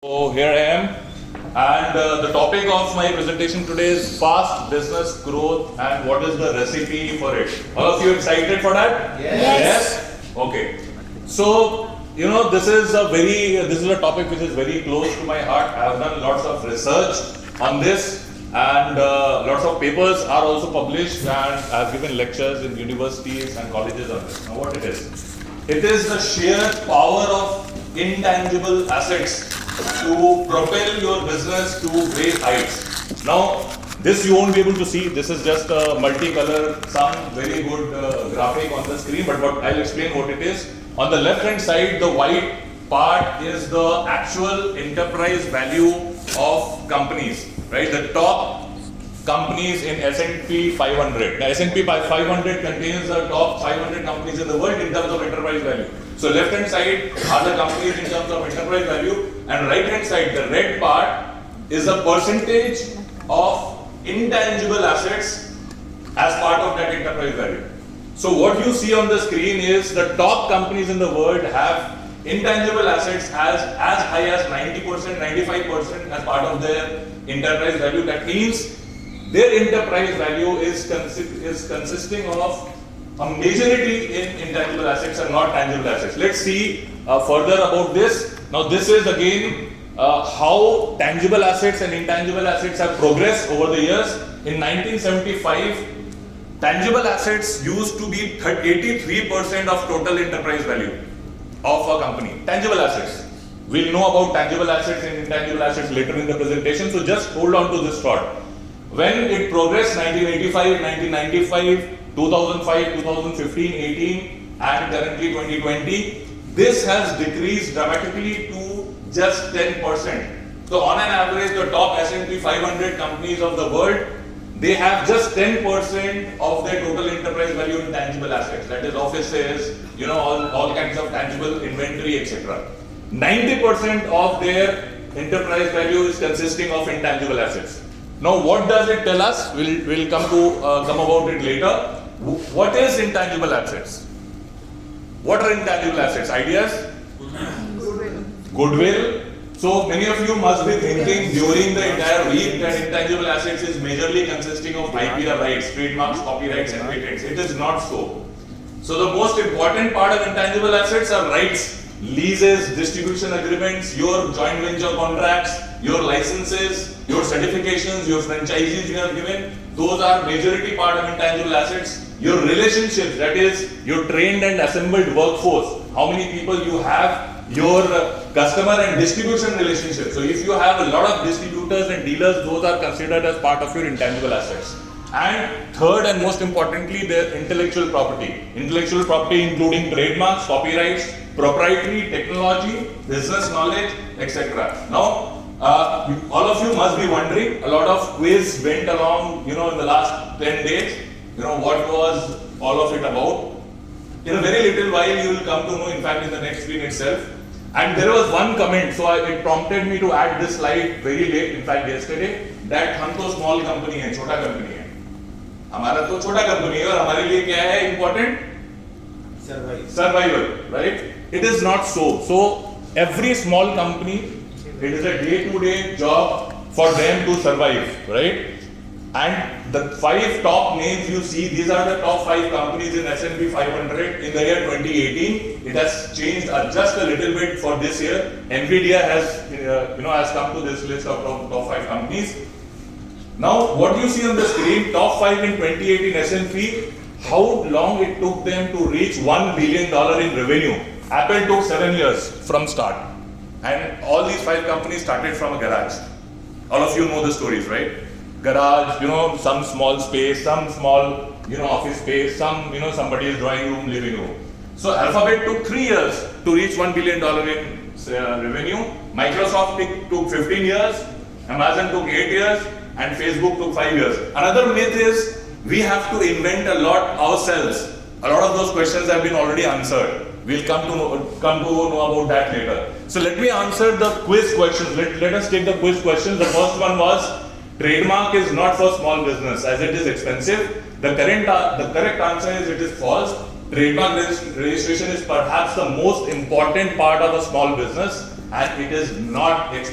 So here I am, and the topic of my presentation today is fast business growth and what is the recipe for it. All of you excited for that? Yes? Okay. So this is a topic which is very close to my heart. I have done lots of research on this, and lots of papers are also published, and I have given lectures in universities and colleges on this. Now what it is? It is the sheer power of intangible assets to propel your business to great heights. Now, this you won't be able to see. This is just a multicolor, some very good graphic on the screen, but I'll explain what it is. On the left hand side, the white part is the actual enterprise value of companies, right? The top companies in S&P 500. Now, S&P 500 contains the top 500 companies in the world in terms of enterprise value. So left hand side are the companies in terms of enterprise value, and right hand side, the red part, is the percentage of intangible assets as part of that enterprise value. So what you see on the screen is the top companies in the world have intangible assets as high as 90%, 95% as part of their enterprise value. That means their enterprise value is consisting of a majority in intangible assets and not tangible assets. Let's see further about this. Now this is again how tangible assets and intangible assets have progressed over the years. In 1975, tangible assets used to be 83% of total enterprise value of a company. Tangible assets. We'll know about tangible assets and intangible assets later in the presentation, so just hold on to this thought. When it progressed, 1985, 1995, 2005, 2015, 18, and currently 2020, this has decreased dramatically to just 10%. So on an average, the top S&P 500 companies of the world, they have just 10% of their total enterprise value in tangible assets. That is offices, all kinds of tangible inventory, etc. 90% of their enterprise value is consisting of intangible assets. Now, what does it tell us? We'll come about it later. What is intangible assets? What are intangible assets? Ideas? Goodwill. So many of you must be thinking during the entire week that intangible assets is majorly consisting of IPR rights, trademarks, copyrights, and patents. It is not so. So the most important part of intangible assets are rights, leases, distribution agreements, your joint venture contracts, your licenses, your certifications, your franchises you have given. Those are majority part of intangible assets. Your relationships, that is your trained and assembled workforce, how many people you have, your customer and distribution relationships. So if you have a lot of distributors and dealers, those are considered as part of your intangible assets. And third and most importantly, their intellectual property. Intellectual property including trademarks, copyrights, proprietary technology, business knowledge, etc. Now, all of you must be wondering, a lot of quiz went along, in the last 10 days. What was all of it about? In a very little while, you will come to know, in fact, in the next week itself. And there was one comment, so it prompted me to add this slide very late, in fact, yesterday, that हम तो small company है, छोटा company है. हमारा तो छोटा company है और हमारे लिए क्या है important? Survival, right? It is not so. So every small company, it is a day-to-day job for them to survive, right? And the 5 top names you see, these are the top 5 companies in S&P 500 in the year 2018. It has changed just a little bit for this year. Nvidia has come to this list of top 5 companies. Now, what you see on the screen, top 5 in 2018 S&P, how long it took them to reach $1 billion in revenue. Apple took 7 years from start. And all these 5 companies started from a garage. All of you know the stories, right? Garage, some small space, some small, office space, some, somebody's drawing room, living room. So Alphabet took 3 years to reach $1 billion in revenue. Microsoft took 15 years, Amazon took 8 years, and Facebook took 5 years. Another myth is we have to invent a lot ourselves. A lot of those questions have been already answered. We'll come to know about that later. So let me answer the quiz questions. Let us take the quiz questions. The first one was, trademark is not for small business as it is expensive. The correct answer is it is false. Trademark registration is perhaps the most important part of a small business. and it is not expensive.